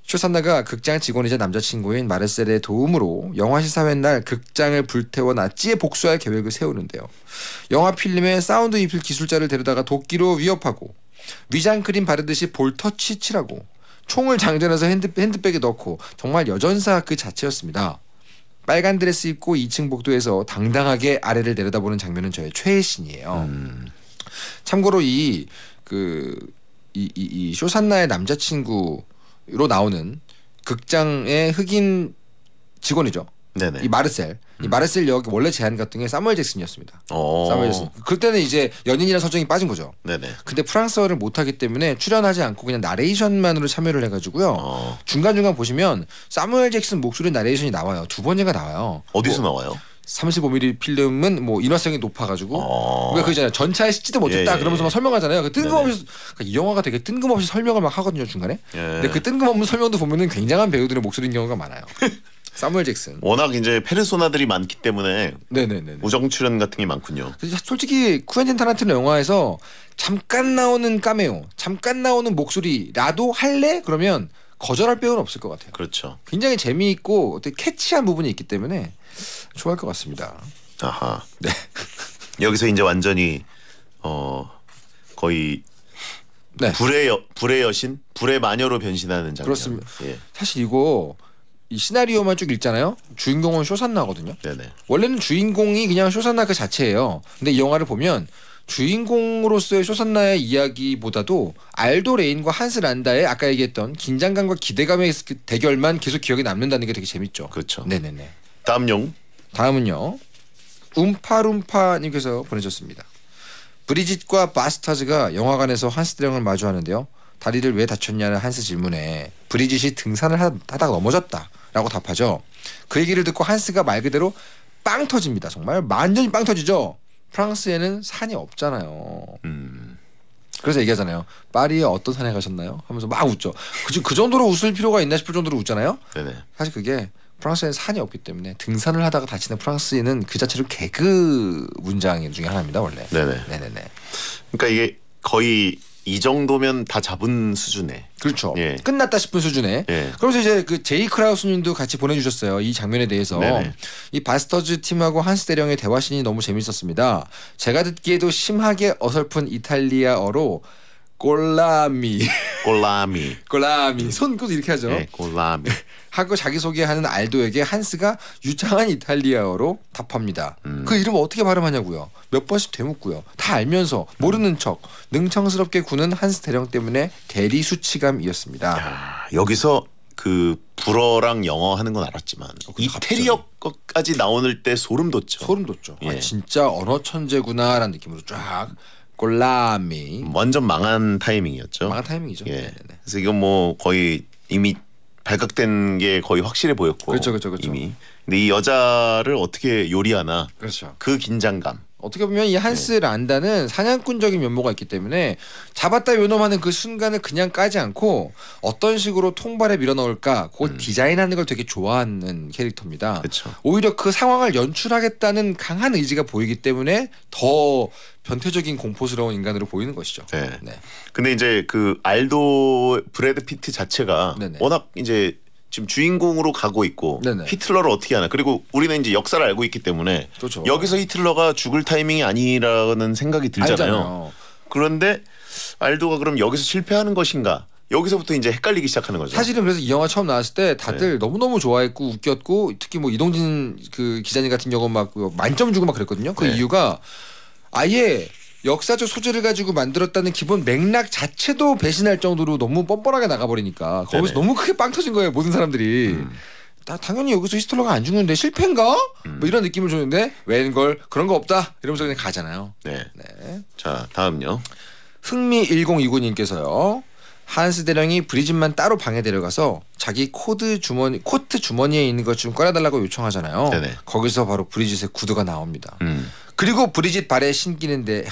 쇼산나가 극장 직원이자 남자친구인 마르셀의 도움으로 영화 시사회 날 극장을 불태워 나치에 복수할 계획을 세우는데요. 영화 필름에 사운드 입힐 기술자를 데려다가 도끼로 위협하고 위장 크림 바르듯이 볼터치 칠하고 총을 장전해서 핸드백에 넣고 정말 여전사 그 자체였습니다. 빨간 드레스 입고 2층 복도에서 당당하게 아래를 내려다보는 장면은 저의 최애신이에요. 참고로 이 쇼산나의 남자친구로 나오는 극장의 흑인 직원이죠. 이 마르셀. 이 마르셀 역이 원래 제안 같은 게 사무엘 잭슨이었습니다. 사무엘 잭슨. 그때는 이제 연인이라는 설정이 빠진 거죠. 근데 프랑스어를 못하기 때문에 출연하지 않고 그냥 나레이션만으로 참여를 해가지고요. 중간중간 보시면 사무엘 잭슨 목소리 나레이션이 나와요. 2번째가 나와요. 어디서 나와요? 35mm 필름은 뭐 인화성이 높아가지고 그러니까 그잖아요. 전차에 씻지도 못했다 그러면서 막 설명하잖아요. 그 뜬금없이 그러니까 이 영화가 되게 뜬금없이 설명을 막 하거든요 중간에. 근데 그 뜬금없는 설명도 보면은 굉장한 배우들의 목소리인 경우가 많아요. 사무엘 잭슨. 워낙 이제 페르소나들이 많기 때문에 네네네. 우정 출연 같은 게 많군요. 솔직히 쿠엔틴 타란티노 영화에서 잠깐 나오는 카메오, 잠깐 나오는 목소리라도 할래? 그러면 거절할 배우는 없을 것 같아요. 그렇죠. 굉장히 재미있고 되게 캐치한 부분이 있기 때문에 좋아할 것 같습니다. 아하. 네. 여기서 이제 완전히 거의 불의 여신, 불의 마녀로 변신하는 장면. 그렇습니다. 사실 이 시나리오만 쭉 읽잖아요. 주인공은 쇼산나거든요. 원래는 주인공이 그냥 쇼산나 그 자체예요. 근데 이 영화를 보면 주인공으로서의 쇼산나의 이야기보다도 알도 레인과 한스 란다의 아까 얘기했던 긴장감과 기대감의 그 대결만 계속 기억에 남는다는 게 되게 재밌죠. 그렇죠. 네네네. 다음은요. 움파룸파님께서 보내셨습니다. 브리짓과 바스타즈가 영화관에서 한스 대령을 마주하는데요. 다리를 왜 다쳤냐는 한스 질문에 브리짓이 등산을 하다가 넘어졌다 라고 답하죠. 그 얘기를 듣고 한스가 말 그대로 빵 터집니다. 정말 완전히 빵 터지죠. 프랑스에는 산이 없잖아요. 그래서 얘기하잖아요. 파리에 어떤 산에 가셨나요? 하면서 막 웃죠. 그 정도로 웃을 필요가 있나 싶을 정도로 웃잖아요. 사실 그게 프랑스에는 산이 없기 때문에 등산을 하다가 다치는 프랑스인은 그 자체로 개그 문장 중에 하나입니다. 원래. 네네네. 그러니까 이게 거의 이 정도면 다 잡은 수준에. 그렇죠. 예. 끝났다 싶은 수준에. 예. 그러면서 이제 그 제이 크라우스님도 같이 보내주셨어요. 이 장면에 대해서. 네네. 이 바스터즈 팀하고 한스 대령의 대화신이 너무 재밌었습니다. 제가 듣기에도 심하게 어설픈 이탈리아어로 꼴라미 손끝 이렇게 하죠. 네, 꼴라미 하고 자기소개하는 알도에게 한스가 유창한 이탈리아어로 답합니다. 그 이름 어떻게 발음하냐고요. 몇 번씩 되묻고요. 다 알면서 모르는 척 능청스럽게 구는 한스 대령 때문에 대리 수치감이었습니다. 야, 여기서 그 불어랑 영어 하는 건 알았지만 이태리어 것까지 나오는 때 소름 돋죠. 소름 돋죠. 예. 아, 진짜 언어 천재구나라는 느낌으로 쫙 꼴라미. 완전 망한 타이밍이었죠. 망한 타이밍이죠. 예. 네네. 그래서 이건 뭐 거의 이미 발각된 게 거의 확실해 보였고. 그렇죠. 이미. 근데 이 여자를 어떻게 요리하나. 그렇죠. 그 긴장감. 어떻게 보면 이 한스 란다는 사냥꾼적인 면모가 있기 때문에 잡았다 요놈하는 그 순간을 그냥 까지 않고 어떤 식으로 통발에 밀어넣을까 그걸 디자인하는 걸 되게 좋아하는 캐릭터입니다. 그쵸. 오히려 그 상황을 연출하겠다는 강한 의지가 보이기 때문에 더 변태적인 공포스러운 인간으로 보이는 것이죠. 네. 네. 근데 이제 그 알도 브래드 피트 자체가 네네. 워낙 이제 지금 주인공으로 가고 있고 네네. 히틀러를 어떻게 하나. 그리고 우리는 이제 역사를 알고 있기 때문에 그렇죠. 여기서 히틀러가 죽을 타이밍이 아니라는 생각이 들잖아요. 알잖아요. 그런데 알도가 그럼 여기서 실패하는 것인가? 여기서부터 이제 헷갈리기 시작하는 거죠. 사실은 그래서 이 영화 처음 나왔을 때 다들 너무너무 좋아했고 웃겼고 특히 뭐 이동진 그 기자님 같은 경우는 막 만점 주고 막 그랬거든요. 그 네. 이유가 아예 역사적 소재를 가지고 만들었다는 기본 맥락 자체도 배신할 정도로 너무 뻔뻔하게 나가버리니까 거기서 네네. 너무 크게 빵 터진 거예요. 모든 사람들이. 당연히 여기서 히틀러가 안 죽는데 실패인가? 뭐 이런 느낌을 주는데 웬걸 그런 거 없다 이러면서 그냥 가잖아요. 네. 네. 자 다음요. 흥미 1029님께서요. 한스 대령이 브리짓만 따로 방에 데려가서 자기 코트 주머니에 있는 것 좀 꺼내달라고 요청하잖아요. 네네. 거기서 바로 브리짓의 구두가 나옵니다. 음. 그리고 브리짓 발에 신기는데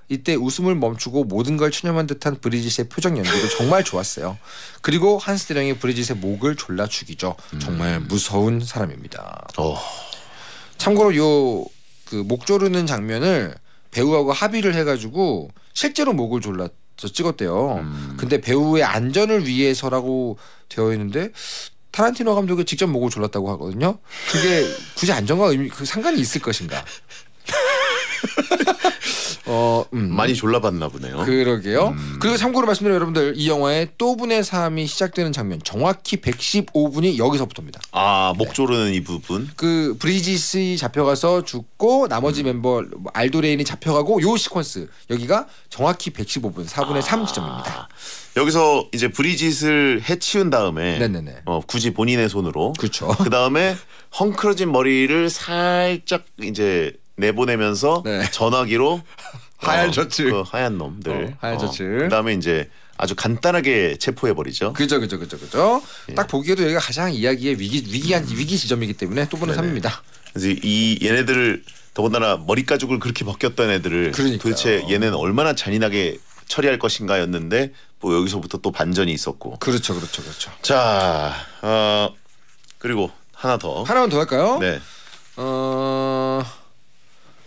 이때 웃음을 멈추고 모든 걸 체념한 듯한 브리짓의 표정 연기도 정말 좋았어요. 그리고 한스 대령이 브리짓의 목을 졸라 죽이죠. 정말 무서운 사람입니다. 참고로 요 그 목 조르는 장면을 배우하고 합의를 해가지고 실제로 목을 졸라 찍었대요. 근데 배우의 안전을 위해서라고 되어 있는데 타란티노 감독이 직접 목을 졸랐다고 하거든요. 그게 굳이 안전과 그 상관이 있을 것인가? 많이 졸라봤나 보네요. 그러게요. 그리고 참고로 말씀드리면 여러분들 이 영화의 또 분의 삶이 시작되는 장면 정확히 115분이 여기서부터입니다. 아, 목 조르는 이 부분. 그 브리짓이 잡혀가서 죽고 나머지 멤버 알도레인이 잡혀가고 요 시퀀스 여기가 정확히 115분 4분의 3 지점입니다. 여기서 이제 브리짓을 해치운 다음에 네네네. 굳이 본인의 손으로 그렇죠. 그 다음에 헝클어진 머리를 살짝 이제 내보내면서 네. 전화기로 하얀 셔츠. 그 하얀 놈들 하얀 셔츠. 그다음에 이제 아주 간단하게 체포해 버리죠. 그죠. 딱 보기에도 여기가 가장 이야기의 위기 지점이기 때문에 또 보는 3입니다. 그래서 이 얘네들을 더군다나 머리 가죽을 그렇게 벗겼던 애들을 그러니까요. 도대체 얘네는 얼마나 잔인하게 처리할 것인가였는데 뭐 여기서부터 또 반전이 있었고. 그렇죠. 자, 그리고 하나 더. 하나만 더 할까요? 네.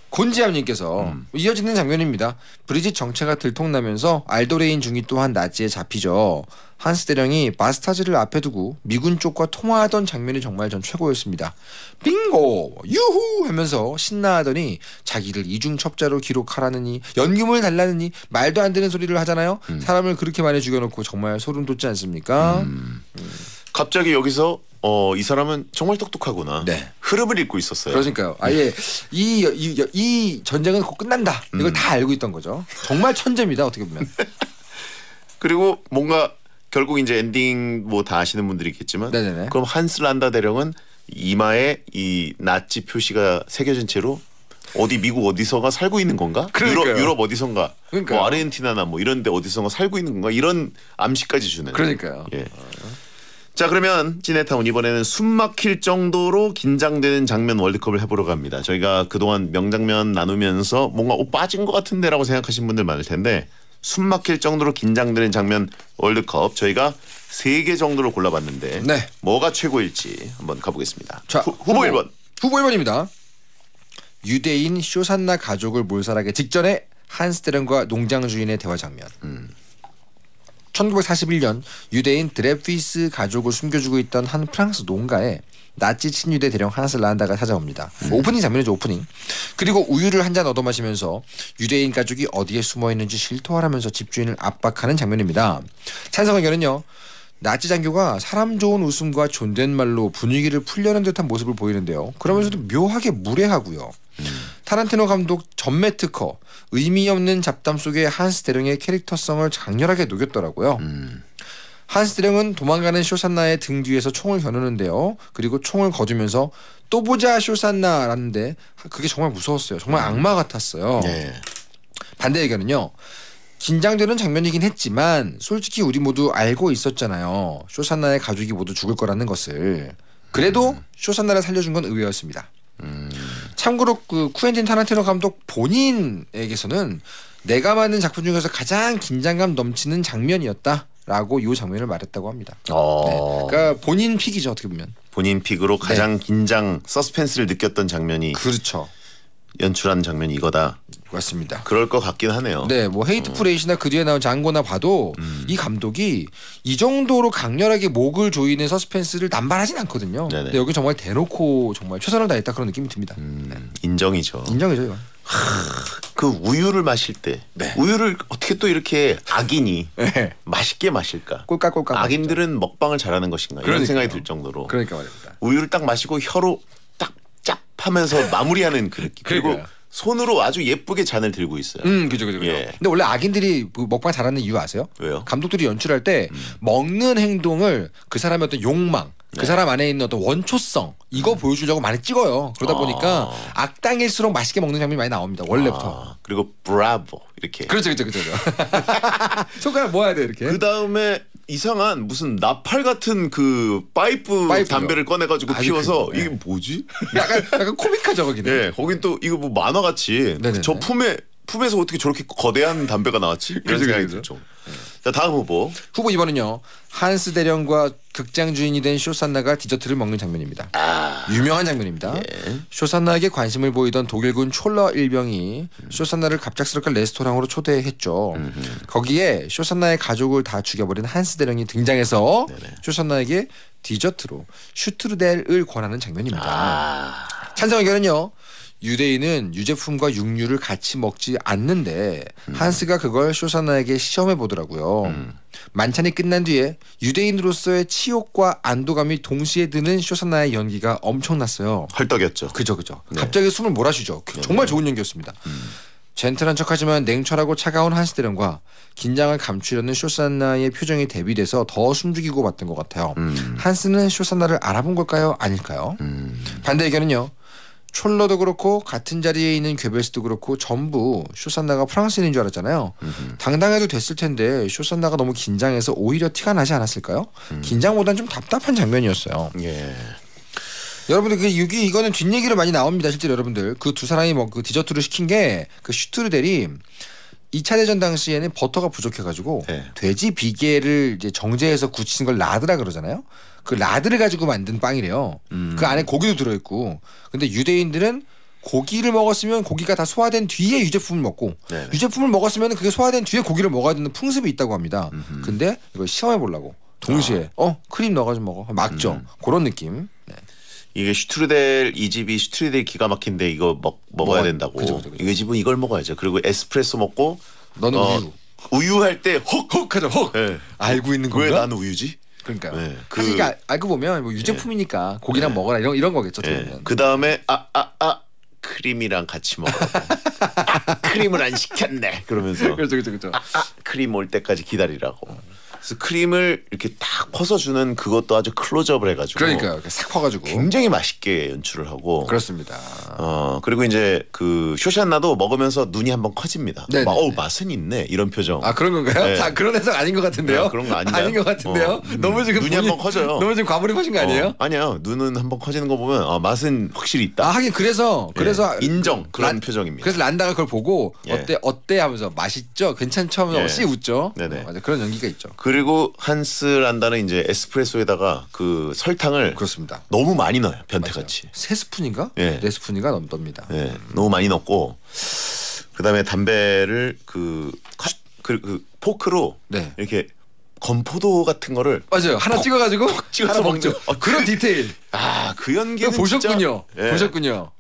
곤지암님께서 이어지는 장면입니다. 브리짓 정체가 들통나면서 알도레인 중이 또한 나치에 잡히죠. 한스 대령이 바스타즈를 앞에 두고 미군 쪽과 통화하던 장면이 정말 전 최고였습니다. 빙고 유후 하면서 신나하더니 자기를 이중첩자로 기록하라느니 연금을 달라느니 말도 안 되는 소리를 하잖아요. 사람을 그렇게 많이 죽여놓고 정말 소름 돋지 않습니까? 갑자기 여기서 이 사람은 정말 똑똑하구나. 네. 흐름을 읽고 있었어요. 그러니까요. 아예 이 전쟁은 곧 끝난다. 이걸 다 알고 있던 거죠. 정말 천재입니다. 어떻게 보면. 그리고 뭔가 결국 이제 엔딩 뭐 다 아시는 분들이 있겠지만 네네네. 그럼 한스 란다 대령은 이마에 이 나치 표시가 새겨진 채로 어디 미국 어디선가 살고 있는 건가? 유럽 어디선가? 그러니까요. 뭐 아르헨티나나 뭐 이런 데 어디선가 살고 있는 건가? 이런 암시까지 주는. 그러니까요. 예. 자 그러면 찌네타운 이번에는 숨막힐 정도로 긴장되는 장면 월드컵을 해보러 갑니다. 저희가 그동안 명장면 나누면서 뭔가 빠진 것 같은데라고 생각하신 분들 많을 텐데 숨막힐 정도로 긴장되는 장면 월드컵 저희가 3개 정도로 골라봤는데 네. 뭐가 최고일지 한번 가보겠습니다. 자, 후보 1번. 후보 1번입니다. 유대인 쇼산나 가족을 몰살하기 직전에 한스 대령과 농장 주인의 대화 장면. 1941년 유대인 드레피스 가족을 숨겨주고 있던 한 프랑스 농가에 나치 친유대 대령 한스 란다가 찾아옵니다. 오프닝 장면이죠. 오프닝. 그리고 우유를 한 잔 얻어 마시면서 유대인 가족이 어디에 숨어있는지 실토하라면서 집주인을 압박하는 장면입니다. 찬성 의견은요. 나치 장교가 사람 좋은 웃음과 존댓말로 분위기를 풀려는 듯한 모습을 보이는데요. 그러면서도 묘하게 무례하고요. 타란티노 감독 전매 특허 의미 없는 잡담 속에 한스 대령의 캐릭터성을 강렬하게 녹였더라고요. 한스 대령은 도망가는 쇼산나의 등 뒤에서 총을 겨누는데요. 그리고 총을 거두면서 또 보자 쇼산나라는데 그게 정말 무서웠어요. 정말 악마 같았어요. 네. 반대 의견은요. 긴장되는 장면이긴 했지만 솔직히 우리 모두 알고 있었잖아요. 쇼산나의 가족이 모두 죽을 거라는 것을. 그래도 쇼산나를 살려준 건 의외였습니다. 참고로 그 쿠엔틴 타란티노 감독 본인에게서는 내가 만든 작품 중에서 가장 긴장감 넘치는 장면이었다라고 이 장면을 말했다고 합니다. 네. 그러니까 본인 픽이죠 어떻게 보면. 본인 픽으로 가장 긴장 서스펜스를 느꼈던 장면이 그렇죠. 연출한 장면이 이거다. 맞습니다. 그럴 것 같긴 하네요. 네, 뭐 헤이트풀 에이시나 그 뒤에 나온 장고나 봐도 이 감독이 이 정도로 강렬하게 목을 조이는 서스펜스를 남발하진 않거든요. 네네. 근데 여기 정말 대놓고 정말 최선을 다했다 그런 느낌이 듭니다. 네. 인정이죠. 인정이죠, 이건. 그 우유를 마실 때 우유를 어떻게 또 이렇게 악인이 맛있게 마실까? 꼴깍꼴깍. 악인들은 먹방을 잘하는 것인가? 이런 그러니까요. 생각이 들 정도로. 그러니까 말입니다. 우유를 딱 마시고 혀로 딱 짭하면서 마무리하는 그 느낌. 그리고 그러니까요. 손으로 아주 예쁘게 잔을 들고 있어요. 그죠. 예. 근데 원래 악인들이 그 먹방 잘하는 이유 아세요? 왜요? 감독들이 연출할 때 먹는 행동을 그 사람의 어떤 욕망, 그 사람 안에 있는 어떤 원초성 이거 보여주려고 많이 찍어요. 그러다 보니까 악당일수록 맛있게 먹는 장면이 많이 나옵니다. 원래부터. 그리고 브라보 이렇게. 그렇죠. 손가락 모아야 돼 이렇게. 그 다음에 이상한 무슨 나팔 같은 그 파이프 담배를 꺼내가지고 피워서 이게 뭐지? 약간 코믹하죠 거기는. 네, 거긴 또 이거 뭐 만화같이 저 품에서 어떻게 저렇게 거대한 담배가 나왔지? 이런 생각이 들죠. 자 다음 후보. 후보 2번은요. 한스 대령과 극장 주인이 된 쇼산나가 디저트를 먹는 장면입니다. 유명한 장면입니다. 쇼산나에게 관심을 보이던 독일군 촐러 일병이 쇼산나를 갑작스럽게 레스토랑으로 초대했죠. 거기에 쇼산나의 가족을 다 죽여버린 한스 대령이 등장해서 쇼산나에게 디저트로 슈트르델을 권하는 장면입니다. 찬성 의견은요. 유대인은 유제품과 육류를 같이 먹지 않는데 한스가 그걸 쇼산나에게 시험해 보더라고요. 만찬이 끝난 뒤에 유대인으로서의 치욕과 안도감이 동시에 드는 쇼산나의 연기가 엄청났어요. 헐떡였죠. 그죠. 갑자기 숨을 몰아쉬죠. 정말 좋은 연기였습니다. 젠틀한 척하지만 냉철하고 차가운 한스 대령과 긴장을 감추려는 쇼산나의 표정이 대비돼서 더 숨죽이고 봤던 것 같아요. 한스는 쇼산나를 알아본 걸까요? 아닐까요? 반대 의견은요. 촐러도 그렇고 같은 자리에 있는 괴벨스도 그렇고 전부 쇼산나가 프랑스인인 줄 알았잖아요. 당당해도 됐을 텐데 쇼산나가 너무 긴장해서 오히려 티가 나지 않았을까요? 긴장보다는 좀 답답한 장면이었어요. 여러분들 이거는 뒷얘기로 많이 나옵니다. 실제로 여러분들 그 두 사람이 그 디저트를 시킨 게 그 슈트르델이 2차 대전 당시에는 버터가 부족해가지고 돼지 비계를 이제 정제해서 굳힌 걸 라드라 그러잖아요. 그 라드를 가지고 만든 빵이래요. 그 안에 고기도 들어있고. 근데 유대인들은 고기를 먹었으면 고기가 다 소화된 뒤에 유제품을 먹고 유제품을 먹었으면 그게 소화된 뒤에 고기를 먹어야 되는 풍습이 있다고 합니다. 근데 이걸 시험해 보려고 동시에 크림 넣어가지고 먹어 막죠. 그런 느낌. 이게 슈트르델 이 집이 슈트르델 기가 막힌데 이거 먹어야 된다고. 그죠. 이 집은 이걸 먹어야죠. 그리고 에스프레소 먹고 너는 우유 할 때 헉헉하죠. 헉. 알고 있는 건가? 왜 나는 우유지? 그러니까요. 사실 이게 알고 보면 뭐 유제품이니까 고기랑 먹어라 이런 거겠죠. 그 다음에 크림이랑 같이 먹으라고. 크림을 안 시켰네. 그러면서 그렇죠. 크림 올 때까지 기다리라고. 그래서 크림을 이렇게 딱 퍼서주는 그것도 아주 클로즈업을 해가지고. 그러니까요. 싹 퍼가지고. 굉장히 맛있게 연출을 하고. 그렇습니다. 그리고 이제 그 쇼샨나도 먹으면서 눈이 한번 커집니다. 맛은 있네 이런 표정. 그런 건가요? 자, 그런 해석 아닌 것 같은데요. 그런 거 아닌가요? 아닌 것 같은데요. 너무 지금 눈이 한번 커져요. 너무 지금 과몰입하신 거 아니에요? 아니요. 눈은 한번 커지는 거 보면 맛은 확실히 있다. 하긴 그래서 인정 그런 표정입니다. 그래서 란다가 그걸 보고 어때 하면서 맛있죠, 괜찮죠 하면서 씨 웃죠. 네네. 맞아, 그런 연기가 있죠. 그리고 한스 란다는 이제 에스프레소에다가 그 설탕을 그렇습니다. 너무 많이 넣어요. 변태같이. 3스푼인가? 4스푼인가 넣습니다. 너무 많이 넣고 그다음에 담배를 그 포크로 이렇게 건포도 같은 거를 맞아요. 하나 찍어가지고 찍어서 먹죠. 그런 디테일. 그 연기는 보셨군요. 진짜, 보셨군요.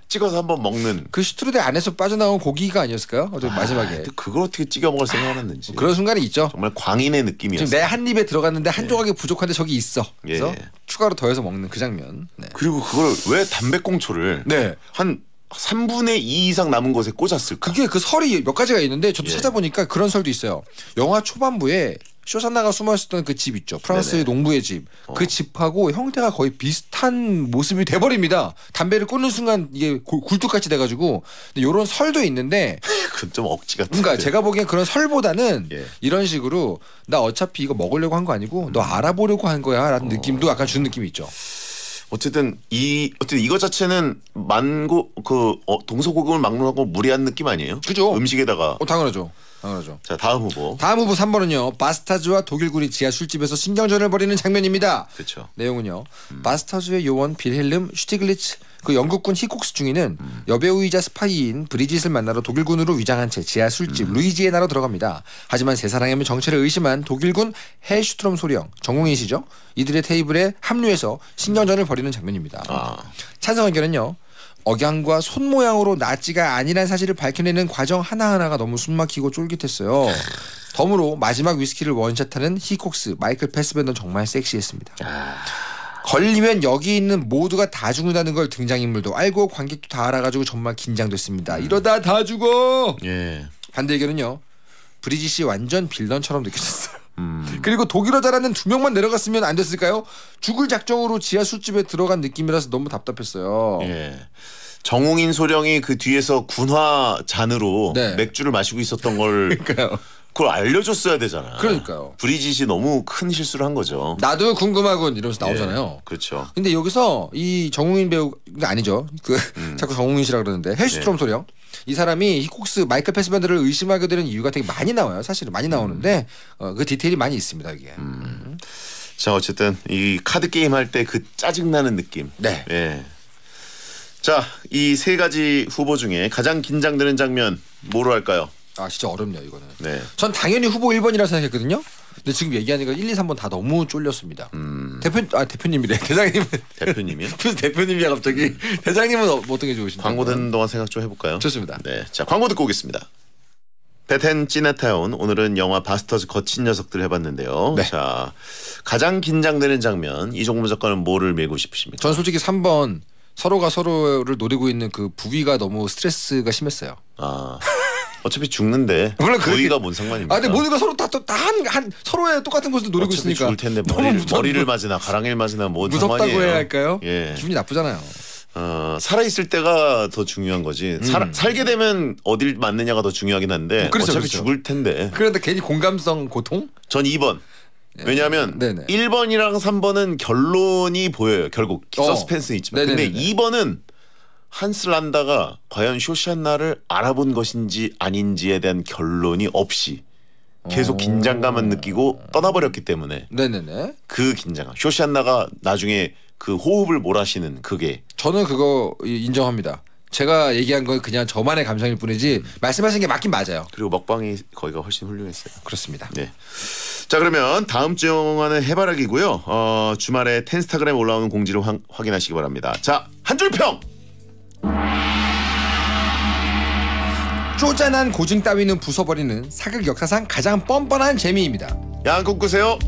찍어서 한번 먹는. 그 슈트루데 안에서 빠져나온 고기가 아니었을까요? 마지막에. 그걸 어떻게 찍어 먹을 생각하는지. 그런 순간이 있죠. 정말 광인의 느낌이었어요. 내 한 입에 들어갔는데 한 조각이 부족한데 저기 있어. 그래서 추가로 더해서 먹는 그 장면. 그리고 그걸 왜 담배꽁초를 한 3분의 2 이상 남은 곳에 꽂았을까? 그게 그 설이 몇 가지가 있는데 저도 찾아보니까 그런 설도 있어요. 영화 초반부에 쇼산나가 숨어 있었던 그 집 있죠. 프랑스의 농부의 집. 그 집하고 형태가 거의 비슷한 모습이 돼버립니다. 담배를 꽂는 순간 이게 굴뚝같이 돼가지고. 근데 이런 설도 있는데 그건 좀 억지 같은데. 그러니까 제가 보기엔 그런 설보다는 이런 식으로 나 어차피 이거 먹으려고 한 거 아니고 너 알아보려고 한 거야 라는 느낌도 약간 주는 느낌이 있죠. 어쨌든 이거 자체는 동서고금을 막론하고 무리한 느낌 아니에요? 그죠. 음식에다가. 당연하죠. 자, 다음 후보. 다음 후보 3번은요. 바스타즈와 독일군이 지하 술집에서 신경전을 벌이는 장면입니다. 그렇죠. 내용은요. 바스타즈의 요원 빌헬름 슈티글리츠 그 영국군 히콕스 중위는 여배우이자 스파이인 브리짓을 만나러 독일군으로 위장한 채 지하 술집 루이지에나로 들어갑니다. 하지만 세 사람의 정체를 의심한 독일군 헬슈트롬 소령 전공의시죠. 이들의 테이블에 합류해서 신경전을 벌이는 장면입니다. 찬성 의견은요. 억양과 손 모양으로 나치가 아니란 사실을 밝혀내는 과정 하나하나가 너무 숨막히고 쫄깃했어요. 덤으로 마지막 위스키를 원샷하는 히콕스 마이클 패스벤더 정말 섹시했습니다. 걸리면 여기 있는 모두가 다 죽는다는 걸 등장인물도 알고 관객도 다 알아가지고 정말 긴장됐습니다. 이러다 다 죽어. 반대 의견은요. 브리짓이 완전 빌런처럼 느껴졌어요. 그리고 독일어 잘하는 2명만 내려갔으면 안 됐을까요? 죽을 작정으로 지하 술집에 들어간 느낌이라서 너무 답답했어요. 정웅인 소령이 그 뒤에서 군화 잔으로 맥주를 마시고 있었던 걸 그걸 알려줬어야 되잖아. 그러니까요. 브리짓이 너무 큰 실수를 한 거죠. 나도 궁금하군 이러면서 나오잖아요. 그렇죠. 근데 여기서 이 정웅인 배우가 아니죠. 자꾸 정웅인 씨라 그러는데 헬슈트롬 소령. 이 사람이 히콕스 마이클 패스벤더를 의심하게 되는 이유가 되게 많이 나와요. 사실은 많이 나오는데 그 디테일이 많이 있습니다. 이게. 자, 어쨌든 이 카드 게임 할 때 그 짜증나는 느낌. 자, 이 세 가지 후보 중에 가장 긴장되는 장면 뭐로 할까요? 진짜 어렵네요 이거는. 전 당연히 후보 1번이라고 생각했거든요. 근데 지금 얘기하니까 1, 2, 3번 다 너무 쫄렸습니다. 대표님이래. 대표님이요? 무슨 대표님이야 갑자기. 대장님은 어떤 게 좋으신가요? 광고 듣는 동안 생각 좀 해볼까요? 좋습니다. 자, 광고 듣고 오겠습니다. 베텐 찌네타운 오늘은 영화 바스터즈 거친 녀석들 해봤는데요. 자, 가장 긴장되는 장면 이종무 작가는 뭐를 메고 싶으십니까? 전 솔직히 3번 서로가 서로를 노리고 있는 그 부위가 너무 스트레스가 심했어요. 어차피 죽는데 물론 부위가 뭔 상관입니까? 근데 모두가 서로 한 서로의 똑같은 곳을 노리고 있으니까 죽을 텐데 머리를 맞으나 가랑이를 맞으나 뭔 무섭다고 상관이에요. 해야 할까요? 기분이 나쁘잖아요. 살아있을 때가 더 중요한 거지. 살게 되면 어딜 맞느냐가 더 중요하긴 한데 어차피 죽을 텐데. 그런데 괜히 공감성 고통? 전 2번. 왜냐하면 1번이랑 3번은 결론이 보여요. 결국 서스펜스는 있지만. 근데 2번은 한스 란다가 과연 쇼시안나를 알아본 것인지 아닌지에 대한 결론이 없이 계속 긴장감을 느끼고 떠나버렸기 때문에 그 긴장감. 쇼시안나가 나중에 그 호흡을 몰아쉬는 그게. 저는 그거 인정합니다. 제가 얘기한 건 그냥 저만의 감상일 뿐이지 말씀하신 게 맞긴 맞아요. 그리고 먹방이 거기가 훨씬 훌륭했어요. 그렇습니다. 자, 그러면 다음 주 영화는 해바라기고요. 주말에 텐스타그램에 올라오는 공지를 확인하시기 바랍니다. 자, 한 줄 평! 쪼잔한 고증 따위는 부숴버리는 사극 역사상 가장 뻔뻔한 재미입니다. 야한 꿈 꾸세요.